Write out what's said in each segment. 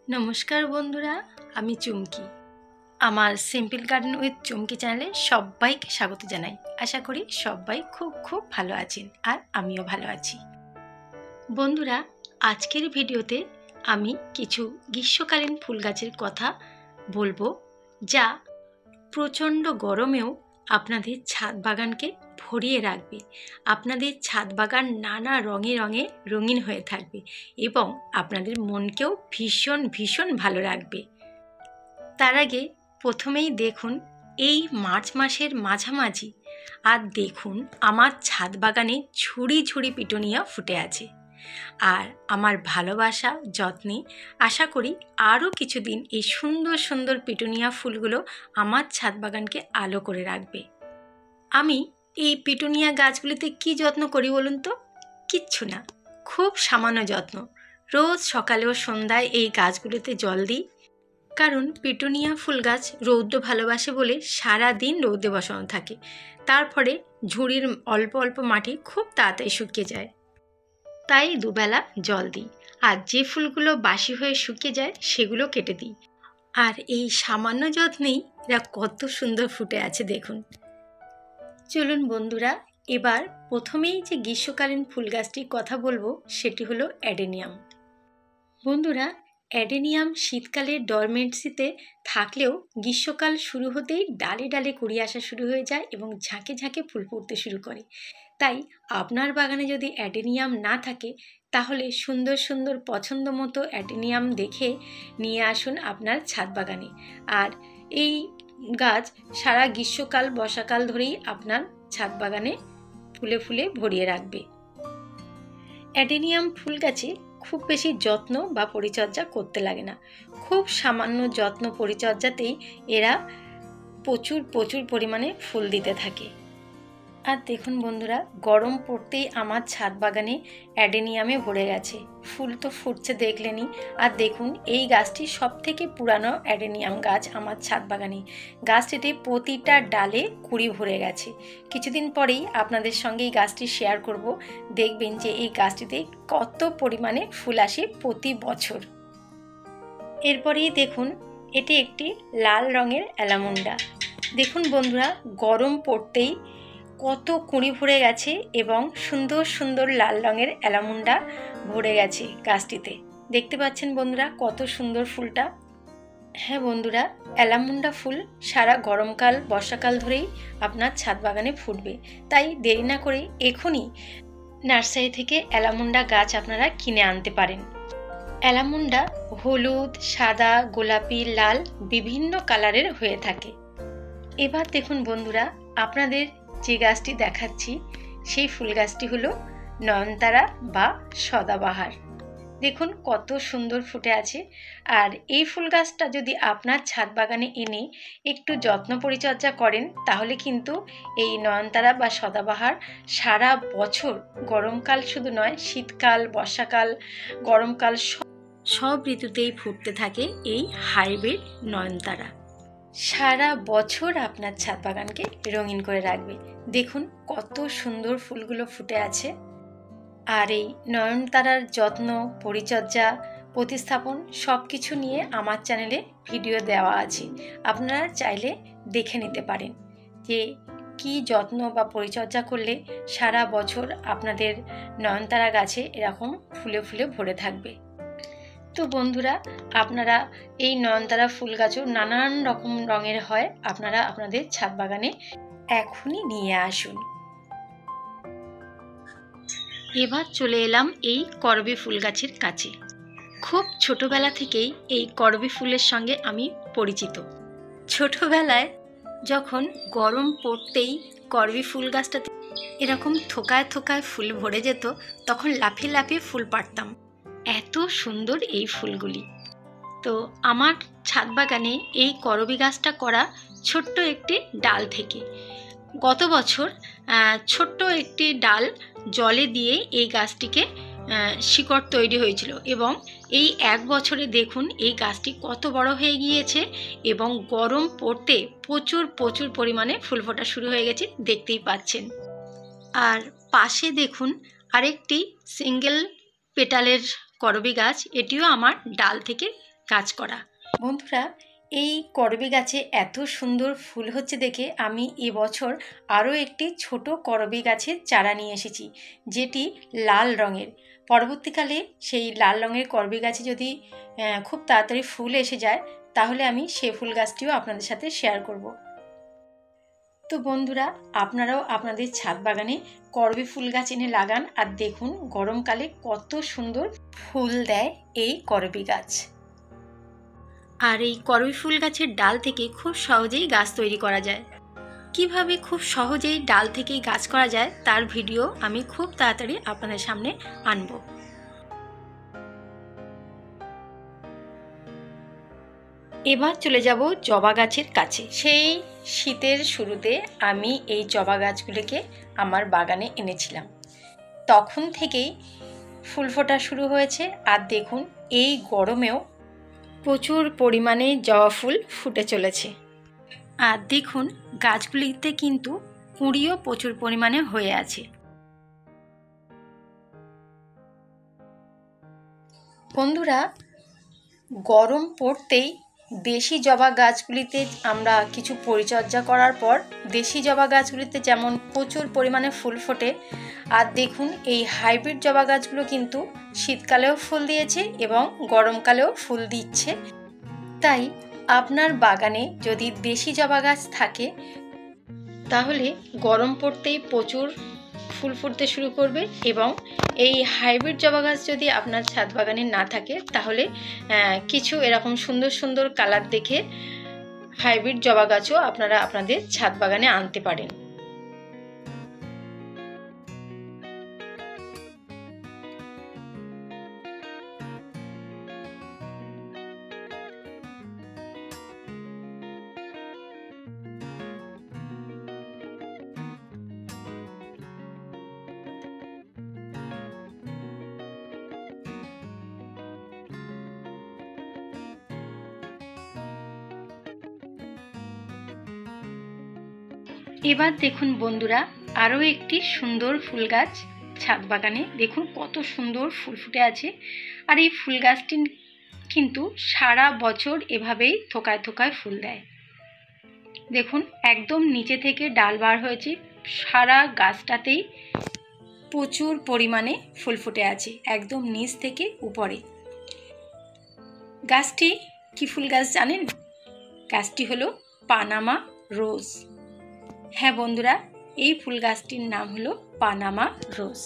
নমস্কার বন্ধুরা, আমি চুমকি। আমার সিম্পল গার্ডেন উইথ চুমকি চ্যানেলে সবাইকে স্বাগত জানাই। আশা করি সবাই খুব খুব ভালো আছেন, আর আমিও ভালো আছি। বন্ধুরা, আজকের ভিডিওতে আমি কিছু গ্রীষ্মকালীন ফুল গাছের কথা বলবো, যা প্রচণ্ড গরমেও আপনাদের ছাদ বাগানকে ভরিয়ে রাখবে। আপনাদের ছাদ বাগান নানা রঙে রঙে রঙিন হয়ে থাকবে এবং আপনাদের মনকেও ভীষণ ভীষণ ভালো রাখবে। তার আগে প্রথমেই দেখুন, এই মার্চ মাসের মাঝামাঝি আর দেখুন আমার ছাদ বাগানে ঝুড়ি ঝুড়ি পিটুনিয়া ফুটে আছে। আর আমার ভালোবাসা যত্নে আশা করি আরও কিছুদিন এই সুন্দর সুন্দর পিটুনিয়া ফুলগুলো আমার ছাদ বাগানকে আলো করে রাখবে। আমি এই পিটুনিয়া গাছগুলিতে কি যত্ন করি বলুন তো? কিচ্ছু না, খুব সামান্য যত্ন। রোজ সকালে ও সন্ধ্যায় এই গাছগুলিতে জল দিই, কারণ পিটুনিয়া ফুল গাছ রৌদ্র ভালোবাসে বলে সারা দিন রৌদ্রে বসানো থাকে। তারপরে ঝুড়ির অল্প অল্প মাটি খুব তাড়াতাড়ি শুকিয়ে যায়, তাই দুবেলা জল দিই। আর যে ফুলগুলো বাসি হয়ে শুকিয়ে যায় সেগুলো কেটে দিই। আর এই সামান্য যত্নেই এরা কত সুন্দর ফুটে আছে দেখুন। চলুন বন্ধুরা, এবার প্রথমেই যে গ্রীষ্মকালীন ফুল গাছটির কথা বলবো সেটি হলো অ্যাডেনিয়াম। বন্ধুরা, অ্যাডেনিয়াম শীতকালে ডরমেন্সিতে থাকলেও গ্রীষ্মকাল শুরু হতেই ডালে ডালে কুড়ি আসা শুরু হয়ে যায় এবং ঝাঁকে ঝাঁকে ফুল ফুটতে শুরু করে। তাই আপনার বাগানে যদি অ্যাডেনিয়াম না থাকে, তাহলে সুন্দর সুন্দর পছন্দ মতো অ্যাডেনিয়াম দেখে নিয়ে আসুন আপনার ছাদ বাগানে। আর এই গাছ সারা গ্রীষ্মকাল বর্ষাকাল ধরেই আপনার ছাদ বাগানে ফুলে ফুলে ভরিয়ে রাখবে। অ্যাডেনিয়াম ফুল গাছে খুব বেশি যত্ন বা পরিচর্যা করতে লাগে না। খুব সামান্য যত্ন পরিচর্যাতেই এরা প্রচুর প্রচুর পরিমাণে ফুল দিতে থাকে। আর দেখুন বন্ধুরা, গরম পড়তেই আমার ছাদ বাগানে অ্যাডেনিয়ামে ভরে গেছে। ফুল তো ফুটছে দেখলেনই। আর দেখুন, এই গাছটি সবথেকে পুরানো অ্যাডেনিয়াম গাছ আমার ছাদ বাগানে। গাছটিতে প্রতিটা ডালে কুড়ি ভরে গেছে। কিছুদিন পরেই আপনাদের সঙ্গে এই গাছটি শেয়ার করব। দেখবেন যে এই গাছটিতে কত পরিমাণে ফুল আসে প্রতি বছর। এরপরেই দেখুন, এটি একটি লাল রঙের অ্যালামুন্ডা। দেখুন বন্ধুরা, গরম পড়তেই কত কুঁড়ি ভরে গেছে এবং সুন্দর সুন্দর লাল রঙের অ্যালামুন্ডা ভরে গেছে গাছটিতে। দেখতে পাচ্ছেন বন্ধুরা কত সুন্দর ফুলটা। হ্যাঁ বন্ধুরা, অ্যালামুন্ডা ফুল সারা গরমকাল বর্ষাকাল ধরেই আপনার ছাদ বাগানে ফুটবে। তাই দেরি না করে এখনই নার্সারি থেকে অ্যালামুন্ডা গাছ আপনারা কিনে আনতে পারেন। অ্যালামুন্ডা হলুদ, সাদা, গোলাপি, লাল বিভিন্ন কালারের হয়ে থাকে। এবার দেখুন বন্ধুরা, আপনাদের যে গাছটি দেখাচ্ছি সেই ফুল গাছটি হলো নয়নতারা বা সদাবাহার। দেখুন কত সুন্দর ফুটে আছে। আর এই ফুল গাছটা যদি আপনার ছাদ বাগানে এনে একটু যত্ন পরিচর্যা করেন, তাহলে কিন্তু এই নয়নতারা বা সদাবাহার সারা বছর, গরমকাল শুধু নয়, শীতকাল, বর্ষাকাল, গরমকাল সব ঋতুতেই ফুটতে থাকে এই হাইব্রিড নয়নতারা। সারা বছর আপনার ছাদ বাগানকে রঙিন করে রাখবে। দেখুন কত সুন্দর ফুলগুলো ফুটে আছে। আর এই নয়নতারার যত্ন, পরিচর্যা, প্রতিস্থাপন সব কিছু নিয়ে আমার চ্যানেলে ভিডিও দেওয়া আছে। আপনারা চাইলে দেখে নিতে পারেন যে কি যত্ন বা পরিচর্যা করলে সারা বছর আপনাদের নয়নতারা গাছে এরকম ফুলে ফুলে ভরে থাকবে। তো বন্ধুরা, আপনারা এই নয়নতারা ফুল গাছও নানান রকম রঙের হয়, আপনারা আপনাদের ছাদ বাগানে এখনই নিয়ে আসুন। এবার চলে এলাম এই করবী ফুল গাছের কাছে। খুব ছোটবেলা থেকেই এই করবী ফুলের সঙ্গে আমি পরিচিত। ছোটবেলায় যখন গরম পড়তেই করবী ফুল গাছটাতে এরকম থোকায় থোকায় ফুল ভরে যেত, তখন লাফিয়ে লাফিয়ে ফুল পাড়তাম। এত সুন্দর এই ফুলগুলি। তো আমার ছাদ বাগানে এই করবী গাছটা করা ছোট্ট একটি ডাল থেকে। গত বছর ছোট্ট একটি ডাল জলে দিয়ে এই গাছটিকে শিকড় তৈরি হয়েছিল এবং এই এক বছরে দেখুন এই গাছটি কত বড় হয়ে গিয়েছে এবং গরম পড়তে প্রচুর প্রচুর পরিমাণে ফুল ফোটা শুরু হয়ে গেছে, দেখতেই পাচ্ছেন। আর পাশে দেখুন আরেকটি সিঙ্গেল পেটালের করবী গাছ, এটিও আমার ডাল থেকে কাজ করা। বন্ধুরা, এই করবী গাছে এত সুন্দর ফুল হচ্ছে দেখে আমি এবছর আরও একটি ছোট করবী গাছের চারা নিয়ে এসেছি, যেটি লাল রঙের। পরবর্তীকালে সেই লাল রঙের করবী গাছে যদি খুব তাড়াতাড়ি ফুল এসে যায়, তাহলে আমি সেই ফুল গাছটিও আপনাদের সাথে শেয়ার করব। তো বন্ধুরা, আপনারাও আপনাদের ছাদ বাগানে করবী ফুল গাছ এনে লাগান, আর দেখুন গরমকালে কত সুন্দর ফুল দেয় এই করবী গাছ। আর এই করবী ফুল গাছের ডাল থেকে খুব সহজেই গাছ তৈরি করা যায়। কিভাবে খুব সহজেই ডাল থেকেই গাছ করা যায় তার ভিডিও আমি খুব তাড়াতাড়ি আপনাদের সামনে আনব। এবার চলে যাব জবা গাছের কাছে। সেই শীতের শুরুতে আমি এই জবা গাছগুলিকে আমার বাগানে এনেছিলাম, তখন থেকেই ফুল ফোটা শুরু হয়েছে। আর দেখুন এই গরমেও প্রচুর পরিমাণে জবা ফুল ফুটে চলেছে। আর দেখুন গাছগুলিতে কিন্তু কুঁড়িও প্রচুর পরিমাণে হয়ে আছে। বন্ধুরা, গরম পড়তেই দেশি জবা গাছগুলিতে আমরা কিছু পরিচর্যা করার পর দেশি জবা গাছগুলিতে যেমন প্রচুর পরিমাণে ফুল ফোটে, আর দেখুন এই হাইব্রিড জবা গাছগুলো কিন্তু শীতকালেও ফুল দিয়েছে এবং গরমকালেও ফুল দিচ্ছে। তাই আপনার বাগানে যদি দেশি জবা গাছ থাকে তাহলে গরম পড়তেই প্রচুর ফুল ফুটতে শুরু করবে, এবং এই হাইব্রিড জবা গাছ যদি আপনার ছাদ বাগানে না থাকে তাহলে কিছু এরকম সুন্দর সুন্দর কালার দেখে হাইব্রিড জবা গাছও আপনারা আপনাদের ছাদ বাগানে আনতে পারেন। এবার দেখুন বন্ধুরা, আরও একটি সুন্দর ফুল গাছ ছাদ বাগানে। দেখুন কত সুন্দর ফুল ফুটে আছে। আর এই ফুল গাছটি কিন্তু সারা বছর এভাবেই থোকায় থোকায় ফুল দেয়। দেখুন একদম নিচে থেকে ডাল বার হয়েছে, সারা গাছটাতেই প্রচুর পরিমাণে ফুল ফুটে আছে, একদম নিচ থেকে উপরে। গাছটি কি ফুল গাছ জানেন? গাছটি হলো পানামা রোজ। হ্যাঁ বন্ধুরা, এই ফুল গাছটির নাম হলো পানামা রোজ।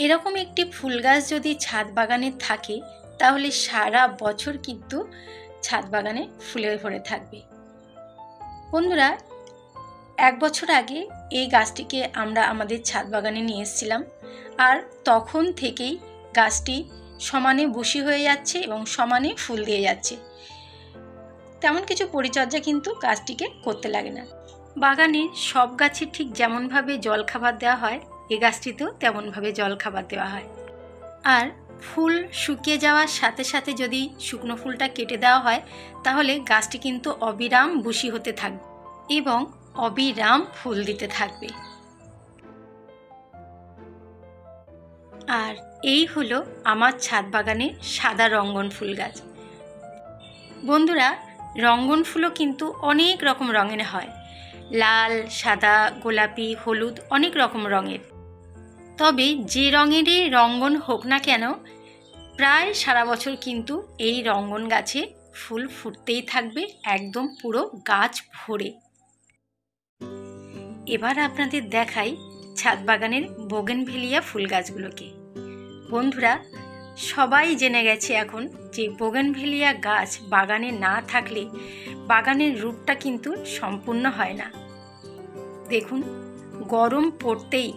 এরকম একটি ফুল গাছ যদি ছাদ বাগানে থাকে তাহলে সারা বছর কিন্তু ছাদ বাগানে ফুলে ভরে থাকবে। বন্ধুরা, 1 বছর আগে এই গাছটিকে আমরা আমাদের ছাদ বাগানে নিয়ে এসেছিলাম, আর তখন থেকেই গাছটি সমানে বুশি হয়ে যাচ্ছে এবং সমানে ফুল দিয়ে যাচ্ছে। তেমন কিছু পরিচর্যা কিন্তু গাছটিকে করতে লাগে না। বাগানে সব গাছে ঠিক যেমনভাবে জল খাবার দেওয়া হয়, এই গাছটিতেও তেমনভাবে জল খাবার দেওয়া হয়। আর ফুল শুকিয়ে যাওয়ার সাথে সাথে যদি শুকনো ফুলটা কেটে দেওয়া হয় তাহলে গাছটি কিন্তু অবিরাম বুশি হতে থাকবে এবং অবিরাম ফুল দিতে থাকবে। আর এই হলো আমার ছাদ বাগানে সাদা রঙ্গন ফুল গাছ। বন্ধুরা, রঙ্গন ফুলও কিন্তু অনেক রকম রঙের হয়, লাল, সাদা, গোলাপি, হলুদ, অনেক রকম রঙের। তবে যে রঙেরই রঙ্গন হোক না কেন, প্রায় সারা বছর কিন্তু এই রঙ্গন গাছে ফুল ফুটতেই থাকবে, একদম পুরো গাছ ভরে। এবার আপনাদের দেখাই ছাদ বাগানের বোগেনভেলিয়া ফুল গাছগুলোকে। বন্ধুরা, সবাই জেনে গেছে এখন যে বোগেনভেলিয়া গাছ বাগানে না থাকলে বাগানের রূপটা কিন্তু সম্পূর্ণ হয় না। দেখুন গরম পড়তেই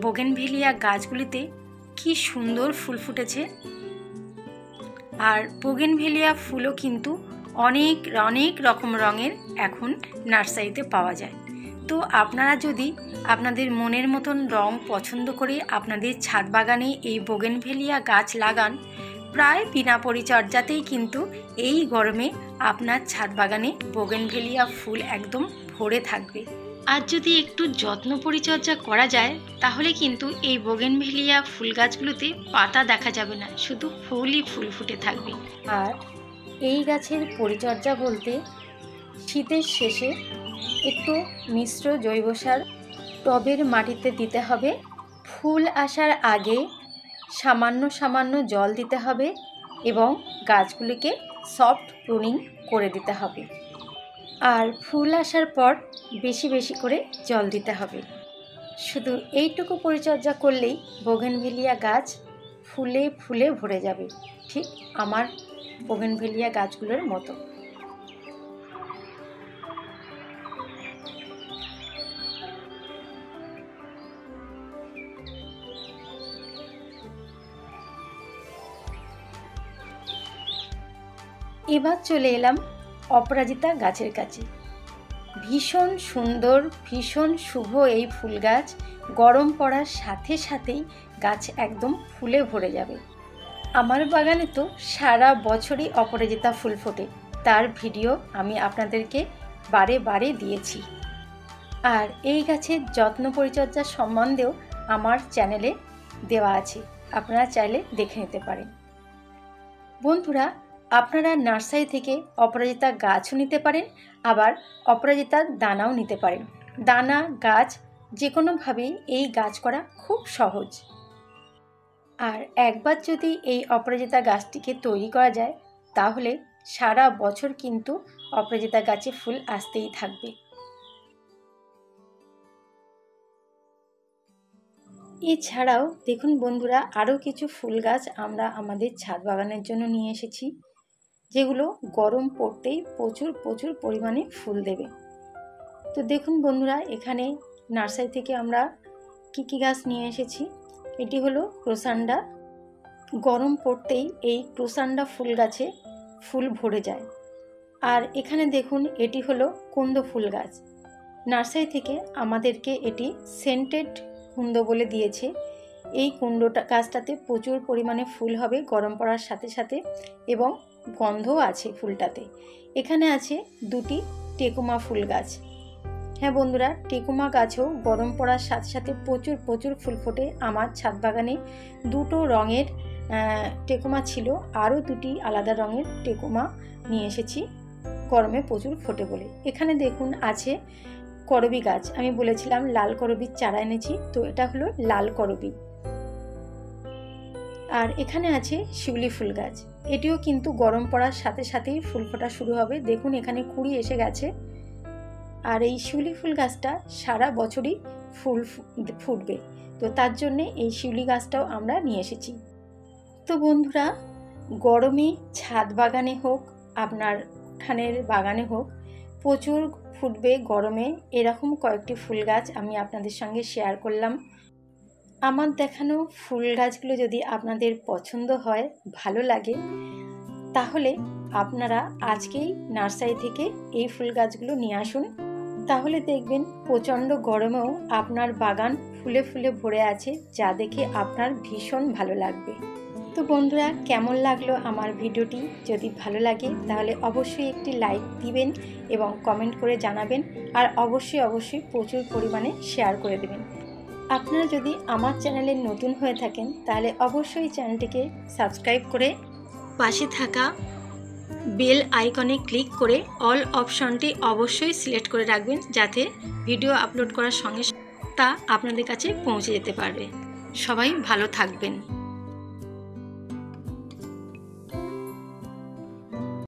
বোগেনভেলিয়া গাছগুলিতে কি সুন্দর ফুল ফুটেছে। আর বোগেনভেলিয়া ফুলও কিন্তু অনেক অনেক রকম রঙের এখন নার্সারিতে পাওয়া যায়। তো আপনারা যদি আপনাদের মনের মতন রং পছন্দ করে আপনাদের ছাদ বাগানে এই বোগেনভেলিয়া গাছ লাগান, প্রায় বিনা পরিচর্যাতেই কিন্তু এই গরমে আপনার ছাদ বাগানে বোগেনভেলিয়া ফুল একদম ভরে থাকবে। আর যদি একটু যত্ন পরিচর্যা করা যায় তাহলে কিন্তু এই বোগেনভেলিয়া ফুল গাছগুলোতে পাতা দেখা যাবে না, শুধু ফুলই ফুল ফুটে থাকবে। আর এই গাছের পরিচর্যা বলতে শীতের শেষে একটু মিশ্র জৈব সার টবের মাটিতে দিতে হবে, ফুল আসার আগে সামান্য সামান্য জল দিতে হবে এবং গাছগুলিকে সফট প্রুনিং করে দিতে হবে। আর ফুল আসার পর বেশি বেশি করে জল দিতে হবে। শুধু এইটুকু পরিচর্যা করলেই বোগেনভেলিয়া গাছ ফুলে ফুলে ভরে যাবে, ঠিক আমার বোগেনভেলিয়া গাছগুলোর মতো। এবার চলে এলাম অপরাজিতা গাছের কাছে। ভীষণ সুন্দর, ভীষণ শুভ এই ফুল গাছ। গরম পড়ার সাথে সাথেই গাছ একদম ফুলে ভরে যাবে। আমার বাগানে তো সারা বছরই অপরাজিতা ফুল ফোটে, তার ভিডিও আমি আপনাদেরকে বারে বারে দিয়েছি। আর এই গাছের যত্ন পরিচর্যা সম্বন্ধেও আমার চ্যানেলে দেওয়া আছে, আপনারা চাইলে দেখে নিতে পারেন। বন্ধুরা, আপনারা নার্সারি থেকে অপরাজিতা গাছও নিতে পারেন, আবার অপরাজিতার দানাও নিতে পারেন। দানা গাছ যে কোনোভাবেই এই গাছ করা খুব সহজ। আর একবার যদি এই অপরাজিতা গাছটিকে তৈরি করা যায় তাহলে সারা বছর কিন্তু অপরাজিতা গাছে ফুল আসতেই থাকবে। এছাড়াও দেখুন বন্ধুরা, আরও কিছু ফুল গাছ আমরা আমাদের ছাদ বাগানের জন্য নিয়ে এসেছি, যেগুলো গরম পড়তেই প্রচুর প্রচুর পরিমাণে ফুল দেবে। তো দেখুন বন্ধুরা, এখানে নার্সারি থেকে আমরা কী গাছ নিয়ে এসেছি। এটি হলো ক্রোসান্ডা। গরম পড়তেই এই ক্রোসান্ডা ফুল গাছে ফুল ভরে যায়। আর এখানে দেখুন, এটি হলো কুন্দ ফুল গাছ। নার্সারি থেকে আমাদেরকে এটি সেন্টেড কুন্দ বলে দিয়েছে। এই কুন্ডটা গাছটাতে প্রচুর পরিমাণে ফুল হবে গরম পড়ার সাথে সাথে, এবং গন্ধও আছে ফুলটাতে। এখানে আছে দুটি টেকুমা ফুল গাছ। হ্যাঁ বন্ধুরা, টেকুমা গাছেও গরম পড়ার সাথে সাথে প্রচুর প্রচুর ফুল ফোটে। আমার ছাদ বাগানে দুটো রঙের টেকুমা ছিল, আরও দুটি আলাদা রঙের টেকুমা নিয়ে এসেছি, গরমে প্রচুর ফোটে বলে। এখানে দেখুন আছে করবি গাছ। আমি বলেছিলাম লাল করবির চারা এনেছি, তো এটা হলো লাল করবি। আর এখানে আছে শিউলি ফুল গাছ। এটিও কিন্তু গরম পড়ার সাথে সাথেই ফুল ফোটা শুরু হবে। দেখুন এখানে কুঁড়ি এসে গেছে। আর এই শিউলি ফুল গাছটা সারা বছরই ফুল ফুটবে, তো তার জন্যে এই শিউলি গাছটাও আমরা নিয়ে এসেছি। তো বন্ধুরা, গরমে ছাদ বাগানে হোক, আপনার উঠানের বাগানে হোক, প্রচুর ফুটবে গরমে এরকম কয়েকটি ফুল গাছ আমি আপনাদের সঙ্গে শেয়ার করলাম। আমার দেখানো ফুল গাছগুলো যদি আপনাদের পছন্দ হয়, ভালো লাগে, তাহলে আপনারা আজকেই নার্সারি থেকে এই ফুল গাছগুলো নিয়ে আসুন। তাহলে দেখবেন প্রচণ্ড গরমেও আপনার বাগান ফুলে ফুলে ভরে আছে, যা দেখে আপনার ভীষণ ভালো লাগবে। তো বন্ধুরা, কেমন লাগলো আমার ভিডিওটি? যদি ভালো লাগে তাহলে অবশ্যই একটি লাইক দিবেন এবং কমেন্ট করে জানাবেন, আর অবশ্যই অবশ্যই প্রচুর পরিমাণে শেয়ার করে দেবেন। আপনারা যদি আমার চ্যানেলে নতুন হয়ে থাকেন তাহলে অবশ্যই চ্যানেলটিকে সাবস্ক্রাইব করে পাশে থাকা বেল আইকনে ক্লিক করে অল অপশনটি অবশ্যই সিলেক্ট করে রাখবেন, যাতে ভিডিও আপলোড করার সঙ্গে তা আপনাদের কাছে পৌঁছে যেতে পারবে। সবাই ভালো থাকবেন।